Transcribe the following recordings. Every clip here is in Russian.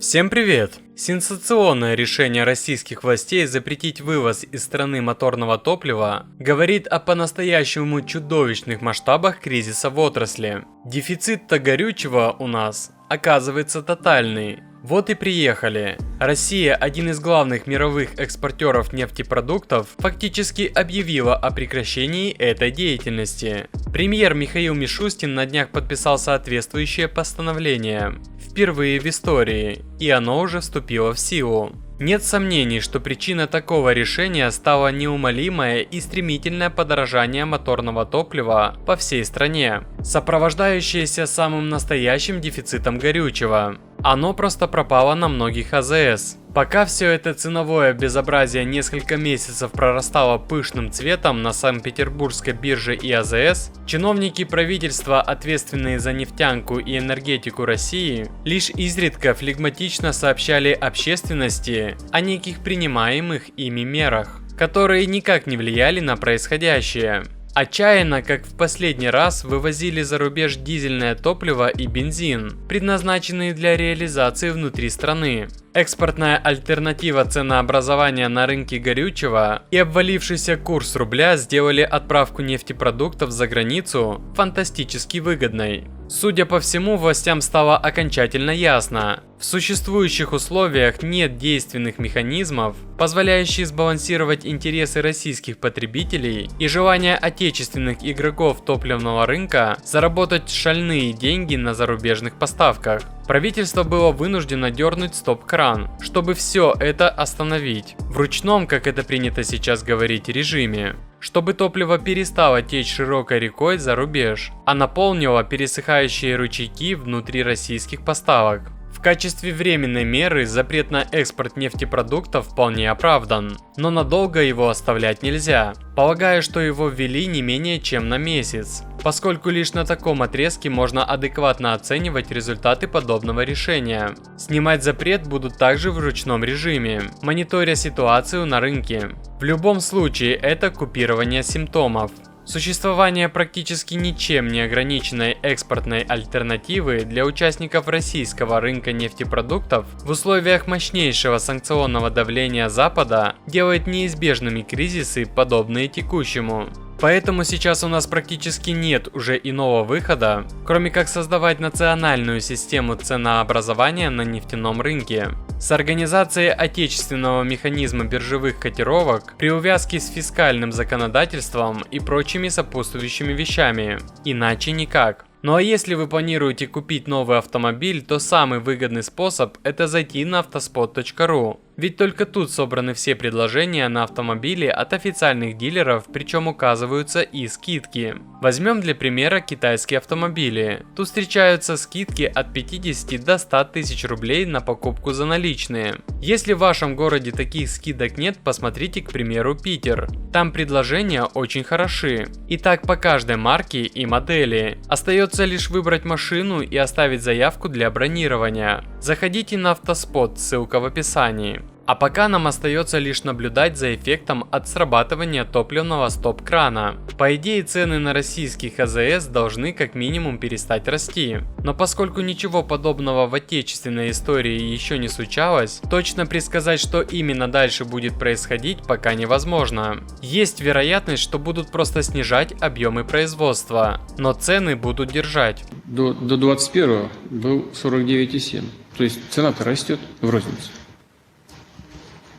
Всем привет! Сенсационное решение российских властей запретить вывоз из страны моторного топлива говорит о по-настоящему чудовищных масштабах кризиса в отрасли. Дефицит-то горючего у нас оказывается тотальный. Вот и приехали. Россия, один из главных мировых экспортеров нефтепродуктов, фактически объявила о прекращении этой деятельности. Премьер Михаил Мишустин на днях подписал соответствующее постановление. Впервые в истории, и оно уже вступило в силу. Нет сомнений, что причиной такого решения стало неумолимое и стремительное подорожание моторного топлива по всей стране, сопровождающееся самым настоящим дефицитом горючего. Оно просто пропало на многих АЗС. Пока все это ценовое безобразие несколько месяцев прорастало пышным цветом на Санкт-Петербургской бирже и АЗС, чиновники правительства, ответственные за нефтянку и энергетику России, лишь изредка флегматично сообщали общественности о неких принимаемых ими мерах, которые никак не влияли на происходящее. Отчаянно, как в последний раз, вывозили за рубеж дизельное топливо и бензин, предназначенные для реализации внутри страны. Экспортная альтернатива ценообразования на рынке горючего и обвалившийся курс рубля сделали отправку нефтепродуктов за границу фантастически выгодной. Судя по всему, властям стало окончательно ясно: в существующих условиях нет действенных механизмов, позволяющих сбалансировать интересы российских потребителей и желание отечественных игроков топливного рынка заработать шальные деньги на зарубежных поставках. Правительство было вынуждено дернуть стоп-кран, чтобы все это остановить, в ручном, как это принято сейчас говорить, режиме, чтобы топливо перестало течь широкой рекой за рубеж, а наполнило пересыхающие ручейки внутри российских поставок. В качестве временной меры запрет на экспорт нефтепродуктов вполне оправдан, но надолго его оставлять нельзя. Полагаю, что его ввели не менее чем на месяц, поскольку лишь на таком отрезке можно адекватно оценивать результаты подобного решения. Снимать запрет будут также в ручном режиме, мониторя ситуацию на рынке. В любом случае, это купирование симптомов. Существование практически ничем не ограниченной экспортной альтернативы для участников российского рынка нефтепродуктов в условиях мощнейшего санкционного давления Запада делает неизбежными кризисы, подобные текущему. Поэтому сейчас у нас практически нет уже иного выхода, кроме как создавать национальную систему ценообразования на нефтяном рынке с организацией отечественного механизма биржевых котировок при увязке с фискальным законодательством и прочими сопутствующими вещами. Иначе никак. Ну а если вы планируете купить новый автомобиль, то самый выгодный способ – это зайти на автоспот.ру. Ведь только тут собраны все предложения на автомобили от официальных дилеров, причем указываются и скидки. Возьмем для примера китайские автомобили. Тут встречаются скидки от 50 до 100 тысяч рублей на покупку за наличные. Если в вашем городе таких скидок нет, посмотрите, к примеру, Питер. Там предложения очень хороши. И так по каждой марке и модели. Остается лишь выбрать машину и оставить заявку для бронирования. Заходите на Автоспот, ссылка в описании. А пока нам остается лишь наблюдать за эффектом от срабатывания топливного стоп-крана. По идее, цены на российских АЗС должны как минимум перестать расти. Но поскольку ничего подобного в отечественной истории еще не случалось, точно предсказать, что именно дальше будет происходить, пока невозможно. Есть вероятность, что будут просто снижать объемы производства, но цены будут держать. До 21 был 49,7. То есть цена-то растет в розницу.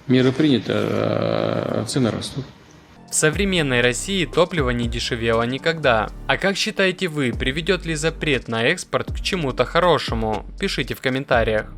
Меры приняты, а цены растут. В современной России топливо не дешевело никогда. А как считаете вы, приведет ли запрет на экспорт к чему-то хорошему? Пишите в комментариях.